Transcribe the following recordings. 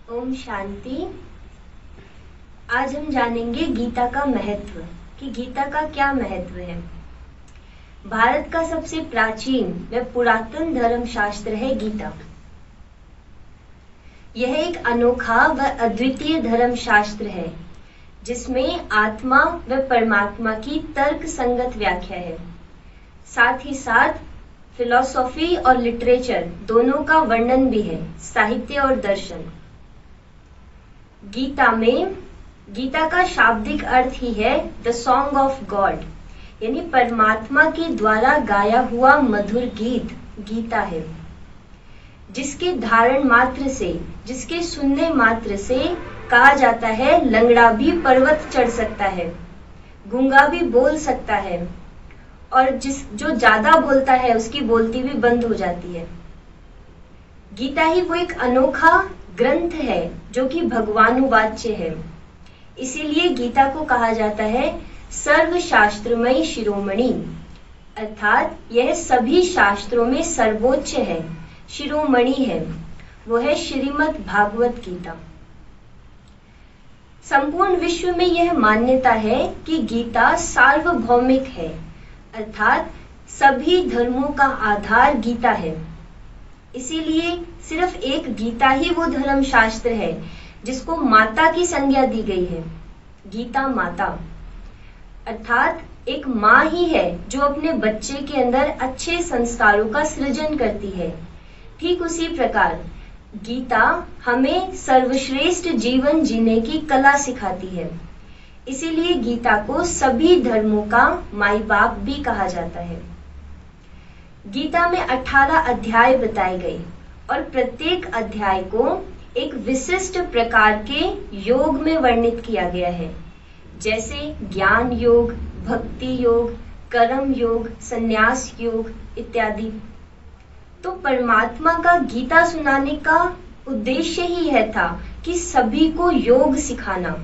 ओम शांति। आज हम जानेंगे गीता का महत्व कि गीता का क्या महत्व है। भारत का सबसे प्राचीन व पुरातन धर्म शास्त्र है गीता। यह एक अनोखा व अद्वितीय धर्म शास्त्र है जिसमें आत्मा व परमात्मा की तर्क संगत व्याख्या है। साथ ही साथ फिलॉसफी और लिटरेचर दोनों का वर्णन भी है, साहित्य और दर्शन। गीता का शाब्दिक अर्थ ही है द सॉन्ग ऑफ गॉड, यानी परमात्मा के द्वारा गाया हुआ मधुर गीत गीता है, जिसके धारण मात्र से, जिसके सुनने मात्र से कहा जाता है लंगड़ा भी पर्वत चढ़ सकता है, गूंगा भी बोल सकता है और जो ज्यादा बोलता है उसकी बोलती भी बंद हो जाती है। गीता ही वो एक अनोखा ग्रंथ है जो कि भगवानुवाच्य है। इसीलिए गीता को कहा जाता है सर्वशास्त्रमयी शिरोमणि, अर्थात यह सभी शास्त्रों में सर्वोच्च है, शिरोमणि है, वो है श्रीमद् भागवत गीता। संपूर्ण विश्व में यह मान्यता है कि गीता सार्वभौमिक है, अर्थात सभी धर्मों का आधार गीता है। इसीलिए सिर्फ एक गीता ही वो धर्म शास्त्र है जिसको माता की संज्ञा दी गई है, गीता माता, अर्थात एक माँ ही है जो अपने बच्चे के अंदर अच्छे संस्कारों का सृजन करती है। ठीक उसी प्रकार गीता हमें सर्वश्रेष्ठ जीवन जीने की कला सिखाती है। इसीलिए गीता को सभी धर्मों का माई बाप भी कहा जाता है। गीता में 18 अध्याय बताए गए और प्रत्येक अध्याय को एक विशिष्ट प्रकार के योग में वर्णित किया गया है, जैसे ज्ञान योग, भक्ति योग, कर्म योग, संन्यास योग इत्यादि। तो परमात्मा का गीता सुनाने का उद्देश्य ही यह था कि सभी को योग सिखाना।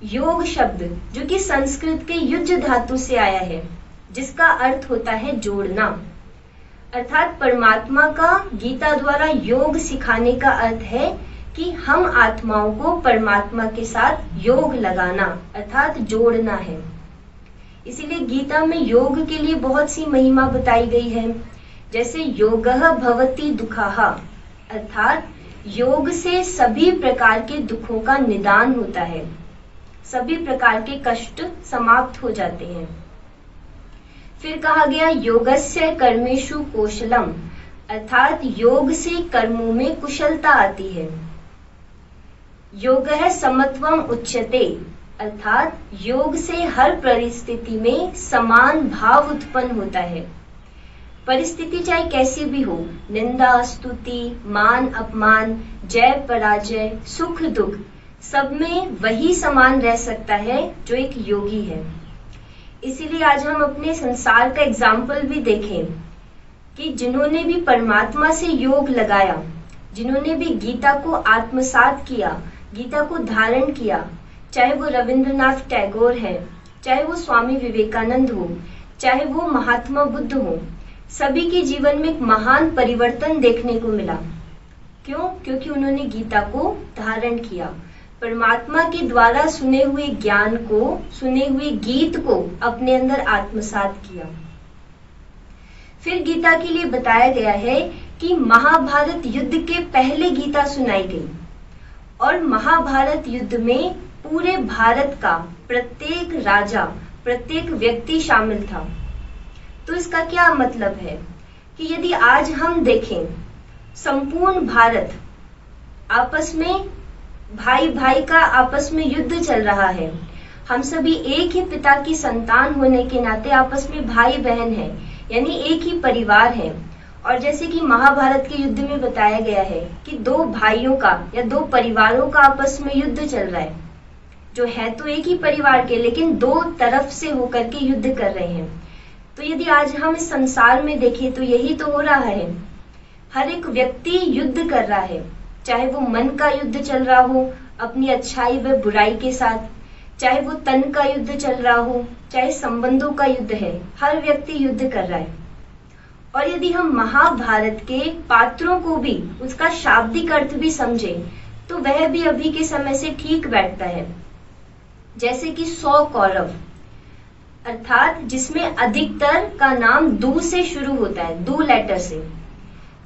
योग शब्द जो कि संस्कृत के युज्य धातु से आया है, जिसका अर्थ होता है जोड़ना, अर्थात परमात्मा का गीता द्वारा योग सिखाने का अर्थ है कि हम आत्माओं को परमात्मा के साथ योग लगाना, अर्थात जोड़ना है। इसीलिए गीता में योग के लिए बहुत सी महिमा बताई गई है, जैसे योगः भवति दुःखः, अर्थात योग से सभी प्रकार के दुखों का निदान होता है, सभी प्रकार के कष्ट समाप्त हो जाते हैं। फिर कहा गया योगस्य कर्मेषु कौशलम, अर्थात योग से कर्मों में कुशलता आती है। योगः समत्वम उच्यते, अर्थात योग से हर परिस्थिति में समान भाव उत्पन्न होता है। परिस्थिति चाहे कैसी भी हो, निंदा स्तुति, मान अपमान, जय पराजय, सुख दुख, सब में वही समान रह सकता है जो एक योगी है। इसीलिए आज हम अपने संसार का एग्जाम्पल भी देखें कि जिन्होंने भी परमात्मा से योग लगाया, जिन्होंने भी गीता को आत्मसात किया, गीता को धारण किया, चाहे वो रविंद्रनाथ टैगोर है, चाहे वो स्वामी विवेकानंद हो, चाहे वो महात्मा बुद्ध हो, सभी के जीवन में एक महान परिवर्तन देखने को मिला। क्यों? क्योंकि उन्होंने गीता को धारण किया, परमात्मा के द्वारा सुने हुए ज्ञान को, सुने हुए गीत को अपने अंदर आत्मसात किया। फिर गीता के लिए बताया गया है कि महाभारत युद्ध के पहले गीता सुनाई गई और महाभारत युद्ध में पूरे भारत का प्रत्येक राजा, प्रत्येक व्यक्ति शामिल था। तो इसका क्या मतलब है कि यदि आज हम देखें संपूर्ण भारत आपस में भाई भाई का आपस में युद्ध चल रहा है, हम सभी एक ही पिता की संतान होने के नाते आपस में भाई बहन हैं, यानी एक ही परिवार है। और जैसे कि महाभारत के युद्ध में बताया गया है कि दो भाइयों का या दो परिवारों का आपस में युद्ध चल रहा है, जो है तो एक ही परिवार के लेकिन दो तरफ से होकर के युद्ध कर रहे हैं। तो यदि आज हम इस संसार में देखें तो यही तो हो रहा है, हर एक व्यक्ति युद्ध कर रहा है, चाहे वो मन का युद्ध चल रहा हो अपनी अच्छाई व बुराई के साथ, चाहे वो तन का युद्ध चल रहा हो, चाहे संबंधों का युद्ध है, हर व्यक्ति युद्ध कर रहा है। और यदि हम महाभारत के पात्रों को भी उसका शाब्दिक अर्थ भी समझें तो वह भी अभी के समय से ठीक बैठता है। जैसे कि 100 कौरव, अर्थात जिसमें अधिकतर का नाम दू से शुरू होता है, दू लेटर से,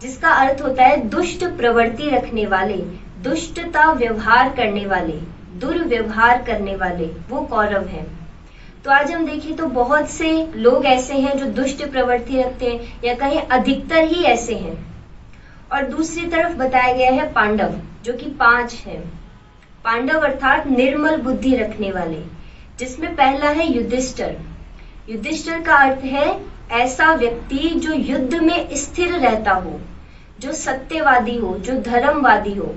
जिसका अर्थ होता है दुष्ट प्रवृत्ति रखने वाले, दुष्टता व्यवहार करने वाले, दुर्व्यवहार करने वाले, वो कौरव हैं। तो आज हम देखें तो बहुत से लोग ऐसे हैं जो दुष्ट प्रवृत्ति रखते हैं, या कहीं अधिकतर ही ऐसे हैं। और दूसरी तरफ बताया गया है पांडव, जो कि 5 है। पांडव अर्थात निर्मल बुद्धि रखने वाले, जिसमें पहला है युधिष्ठिर। युधिष्ठिर का अर्थ है ऐसा व्यक्ति जो युद्ध में स्थिर रहता हो, जो सत्यवादी हो, जो धर्मवादी हो।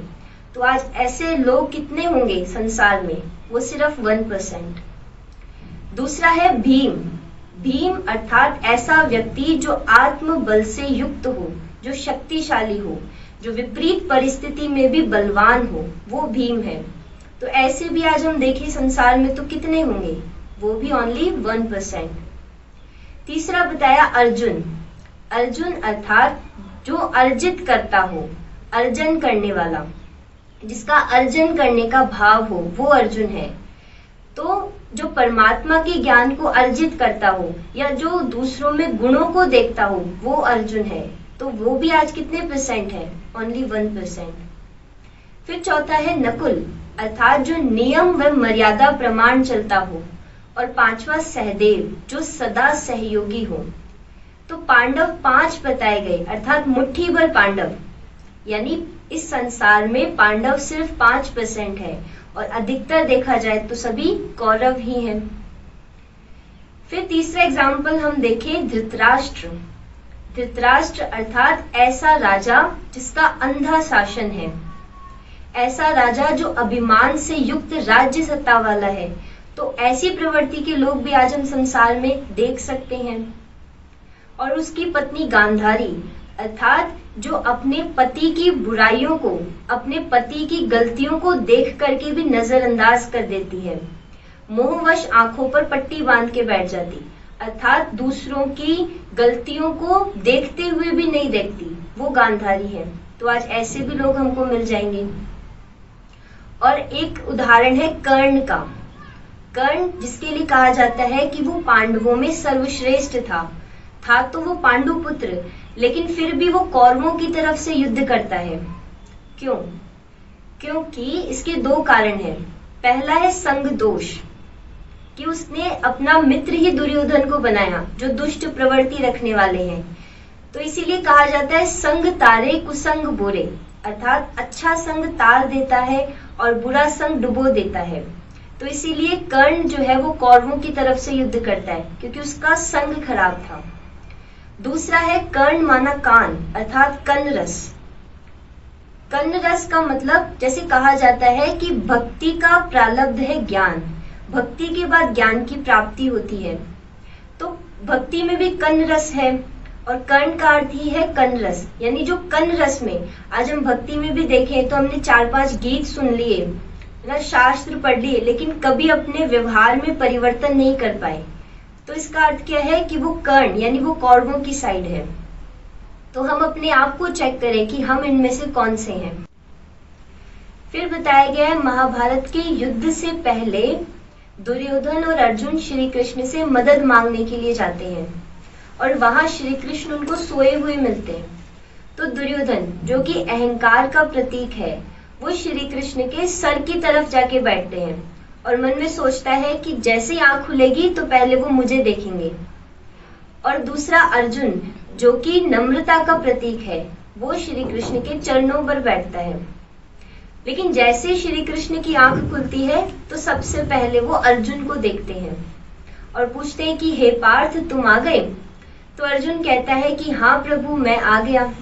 तो आज ऐसे लोग कितने होंगे संसार में? वो सिर्फ 1%। दूसरा है भीम। भीम अर्थात ऐसा व्यक्ति जो आत्मबल से युक्त हो, जो शक्तिशाली हो, जो विपरीत परिस्थिति में भी बलवान हो, वो भीम है। तो ऐसे भी आज हम देखें संसार में तो कितने होंगे? वो भी ओनली 1%। तीसरा बताया अर्जुन। अर्जुन अर्थात जो अर्जित करता हो, अर्जन करने वाला, जिसका अर्जन करने का भाव हो, वो अर्जुन है। तो जो परमात्मा के ज्ञान को अर्जित करता हो, या जो दूसरों में गुणों को देखता हो, वो अर्जुन है। तो वो भी आज कितने % है? ओनली 1%। फिर चौथा है नकुल, अर्थात जो नियम व मर्यादा प्रमाण चलता हो। और 5वां सहदेव, जो सदा सहयोगी हो। तो पांडव 5 बताए गए, अर्थात मुट्ठी भर पांडव, यानी इस संसार में पांडव सिर्फ 5% है, और अधिकतर देखा जाए तो सभी कौरव ही हैं। फिर तीसरा एग्जाम्पल हम देखें धृतराष्ट्र। धृतराष्ट्र अर्थात ऐसा राजा जिसका अंधा शासन है, ऐसा राजा जो अभिमान से युक्त राज्य सत्ता वाला है। तो ऐसी प्रवृत्ति के लोग भी आज हम संसार में देख सकते हैं। और उसकी पत्नी गांधारी, अर्थात जो अपने पति की बुराइयों को, अपने पति की गलतियों को देख करके भी नजरअंदाज कर देती है, मोहवश आंखों पर पट्टी बांध के बैठ जाती, अर्थात दूसरों की गलतियों को देखते हुए भी नहीं देखती, वो गांधारी है। तो आज ऐसे भी लोग हमको मिल जाएंगे। और एक उदाहरण है कर्ण का। कर्ण जिसके लिए कहा जाता है कि वो पांडवों में सर्वश्रेष्ठ था तो वो पांडु पुत्र, लेकिन फिर भी वो कौरवों की तरफ से युद्ध करता है। क्यों? क्योंकि इसके 2 कारण हैं। पहला है संग दोष, कि उसने अपना मित्र ही दुर्योधन को बनाया, जो दुष्ट प्रवृत्ति रखने वाले हैं। तो इसीलिए कहा जाता है संग तारे कुसंग बोरे, अर्थात अच्छा संग तार देता है और बुरा संग डुबो देता है। तो इसीलिए कर्ण जो है वो कौरवों की तरफ से युद्ध करता है, क्योंकि उसका संग खराब था। दूसरा है कर्ण माना कान, अर्थात कन्न रस। कन्न रस का मतलब जैसे कहा जाता है कि भक्ति का प्रारब्ध है ज्ञान, भक्ति के बाद ज्ञान की प्राप्ति होती है। तो भक्ति में भी कन्न रस है, और कर्ण का अर्थ ही है कन्न रस, यानी जो कन्न रस में आज हम भक्ति में भी देखें तो हमने 4-5 गीत सुन लिए ना, शास्त्र पढ़ लिए, लेकिन कभी अपने व्यवहार में परिवर्तन नहीं कर पाए। तो इसका अर्थ क्या है कि वो कर्ण यानी वो कौरवों की साइड है। तो हम अपने आप को चेक करें कि हम इनमें से कौन से हैं। फिर बताया गया है महाभारत के युद्ध से पहले दुर्योधन और अर्जुन श्री कृष्ण से मदद मांगने के लिए जाते हैं, और वहां श्री कृष्ण उनको सोए हुए मिलते हैं। तो दुर्योधन जो कि अहंकार का प्रतीक है, वो श्री कृष्ण के सर की तरफ जाके बैठते हैं और मन में सोचता है कि जैसे ही आंख खुलेगी तो पहले वो मुझे देखेंगे। और दूसरा अर्जुन जो कि नम्रता का प्रतीक है, वो श्री कृष्ण के चरणों पर बैठता है। लेकिन जैसे श्री कृष्ण की आंख खुलती है तो सबसे पहले वो अर्जुन को देखते हैं और पूछते हैं कि हे पार्थ तुम आ गए? तो अर्जुन कहता है कि हाँ प्रभु मैं आ गया।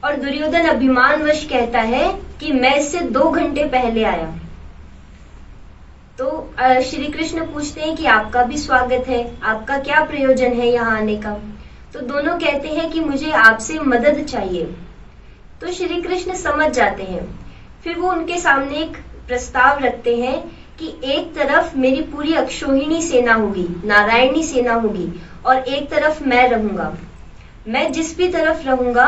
और दुर्योधन अभिमानवश कहता है कि मैं इससे 2 घंटे पहले आया। तो श्री कृष्ण पूछते हैं कि आपका भी स्वागत है, आपका क्या प्रयोजन है यहाँ आने का? तो दोनों कहते हैं कि मुझे आपसे मदद चाहिए। तो श्री कृष्ण समझ जाते हैं। फिर वो उनके सामने एक प्रस्ताव रखते हैं कि एक तरफ मेरी पूरी अक्षौहिणी सेना होगी, नारायणी सेना होगी, और एक तरफ मैं रहूंगा। मैं जिस भी तरफ रहूंगा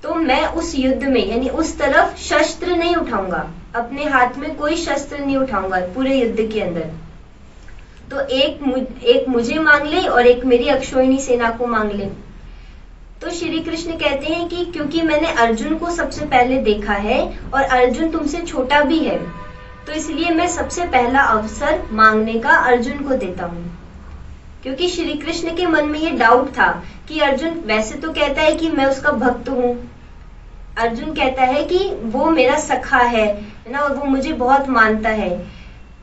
तो मैं उस युद्ध में यानी उस तरफ शस्त्र नहीं उठाऊंगा, अपने हाथ में कोई शस्त्र नहीं उठाऊंगा पूरे युद्ध के अंदर। तो एक मुझे मांग ले और एक मेरी अक्षौहिणी सेना को मांग ले। तो श्री कृष्ण कहते हैं कि क्योंकि मैंने अर्जुन को सबसे पहले देखा है और अर्जुन तुमसे छोटा भी है, तो इसलिए मैं सबसे पहला अवसर मांगने का अर्जुन को देता हूँ। क्योंकि श्री कृष्ण के मन में ये डाउट था कि अर्जुन वैसे तो कहता है कि मैं उसका भक्त हूँ, अर्जुन कहता है कि वो मेरा सखा है ना, और वो मुझे बहुत मानता है,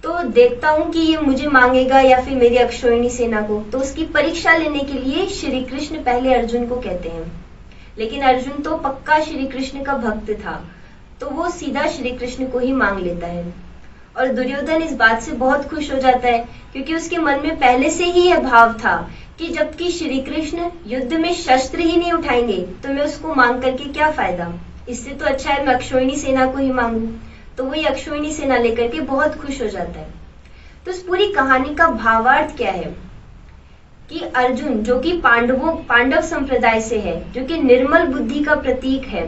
तो देखता हूँ कि ये मुझे मांगेगा या फिर मेरी अक्षौहिणी सेना को। तो उसकी परीक्षा लेने के लिए श्री कृष्ण पहले अर्जुन को कहते हैं। लेकिन अर्जुन तो पक्का श्री कृष्ण का भक्त था, तो वो सीधा श्री कृष्ण को ही मांग लेता है। और दुर्योधन इस बात से बहुत खुश हो जाता है, क्योंकि उसके मन में पहले से ही यह भाव था कि जबकि श्री कृष्ण युद्ध में शस्त्र ही नहीं उठाएंगे तो मैं उसको मांग करके क्या फायदा, इससे तो अच्छा है मैं अक्षौहिणी सेना को ही मांगू। तो वही अक्षौहिणी सेना लेकर के बहुत खुश हो जाता है। तो इस पूरी कहानी का भावार्थ क्या है कि अर्जुन जो कि पांडव संप्रदाय से है, जो कि निर्मल बुद्धि का प्रतीक है,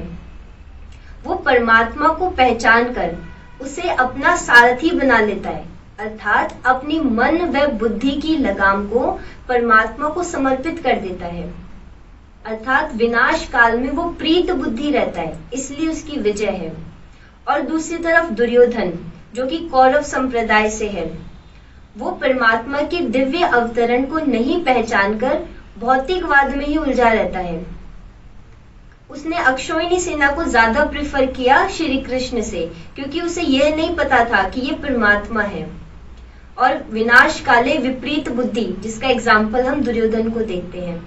वो परमात्मा को पहचान कर उसे अपना सारथी बना लेता है, अर्थात अपनी मन व बुद्धि की लगाम को परमात्मा को समर्पित कर देता है। अर्थात विनाश काल में वो प्रीत बुद्धि रहता है, इसलिए उसकी विजय है। और दूसरी तरफ दुर्योधन जो कि कौरव संप्रदाय से है, वो परमात्मा के दिव्य अवतरण को नहीं पहचानकर भौतिकवाद में ही उलझा रहता है। उसने अक्षौहिणी सेना को ज्यादा प्रेफर किया श्री कृष्ण से, क्योंकि उसे यह नहीं पता था कि ये परमात्मा है। और विनाश काले विपरीत बुद्धि, जिसका एग्जाम्पल हम दुर्योधन को देखते हैं।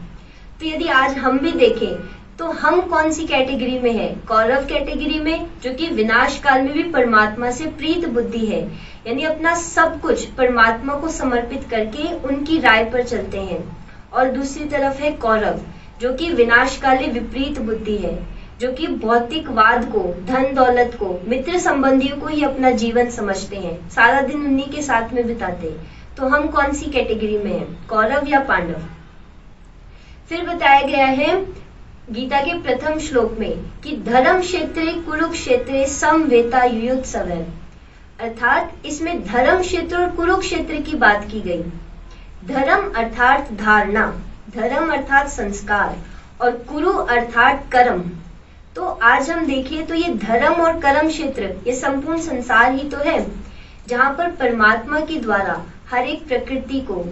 तो यदि आज हम भी देखें तो हम कौन सी कैटेगरी में है? कौरव कैटेगरी में, जो कि विनाश काल में भी परमात्मा से प्रीत बुद्धि है, यानी अपना सब कुछ परमात्मा को समर्पित करके उनकी राय पर चलते हैं। और दूसरी तरफ है कौरव जो कि विनाशकाली विपरीत बुद्धि है, जो कि भौतिकवाद को, धन दौलत को, मित्र संबंधियों को ही अपना जीवन समझते हैं, सारा दिन उन्हीं के साथ में बिताते। तो हम कौन सी कैटेगरी में हैं, कौरव या पांडव? फिर बताया गया है गीता के प्रथम श्लोक में कि धर्म क्षेत्रे कुरुक्षेत्रे समवेता युयुत्सव, अर्थात इसमें धर्म क्षेत्र और कुरुक्षेत्र की बात की गई। धर्म अर्थात धारणा, धर्म अर्थात संस्कार, और कुरु अर्थात कर्म। तो आज हम देखें तो ये धर्म और कर्म क्षेत्र, ये संपूर्ण संसार ही तो है, जहाँ पर परमात्मा के द्वारा हर एक प्रकृति को,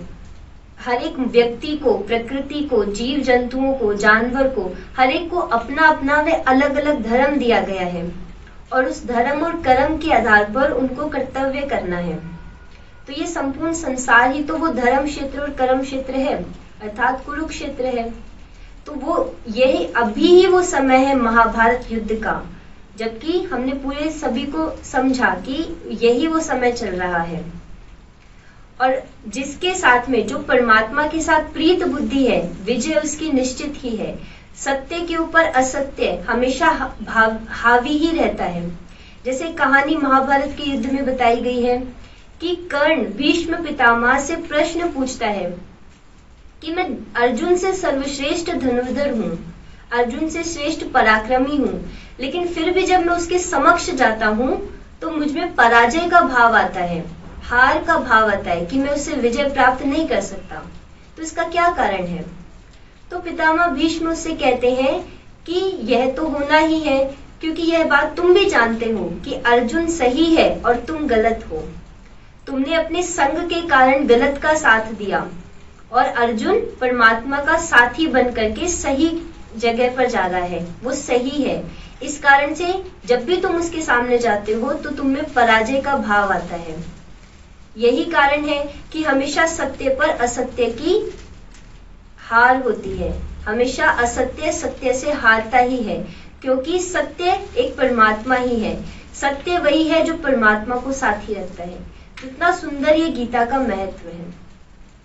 हर एक व्यक्ति को, प्रकृति को, जीव जंतुओं को, जानवर को, हर एक को अपना अपना व अलग अलग धर्म दिया गया है, और उस धर्म और कर्म के आधार पर उनको कर्तव्य करना है। तो ये संपूर्ण संसार ही तो वो धर्म क्षेत्र और कर्म क्षेत्र है, अर्थात कुरुक्षेत्र है। तो वो यही अभी ही वो समय है महाभारत युद्ध का, जबकि हमने पूरे सभी को समझा कि यही वो समय चल रहा है। और जिसके साथ में, जो परमात्मा के साथ प्रीत बुद्धि है, विजय उसकी निश्चित ही है। सत्य के ऊपर असत्य हमेशा हावी ही रहता है। जैसे कहानी महाभारत के युद्ध में बताई गई है कि कर्ण भीष्म पितामह से प्रश्न पूछता है कि मैं अर्जुन से सर्वश्रेष्ठ धनुर्धर हूँ, अर्जुन से श्रेष्ठ पराक्रमी हूँ, लेकिन फिर भी जब मैं उसके समक्ष जाता हूँ तो मुझ में पराजय का भाव आता है, हार का भाव आता है, कि मैं उससे विजय प्राप्त नहीं कर सकता। तो इसका क्या कारण है? तो पितामह भीष्म उससे कहते हैं कि यह तो होना ही है, क्योंकि यह बात तुम भी जानते हो कि अर्जुन सही है और तुम गलत हो। तुमने अपने संग के कारण गलत का साथ दिया, और अर्जुन परमात्मा का साथी बन करके सही जगह पर जा रहा है, वो सही है। इस कारण से जब भी तुम उसके सामने जाते हो तो तुम में पराजय का भाव आता है। यही कारण है कि हमेशा सत्य पर असत्य की हार होती है, हमेशा असत्य सत्य से हारता ही है, क्योंकि सत्य एक परमात्मा ही है। सत्य वही है जो परमात्मा को साथी रखता है। कितना सुंदर ये गीता का महत्व है।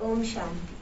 ओम शांति।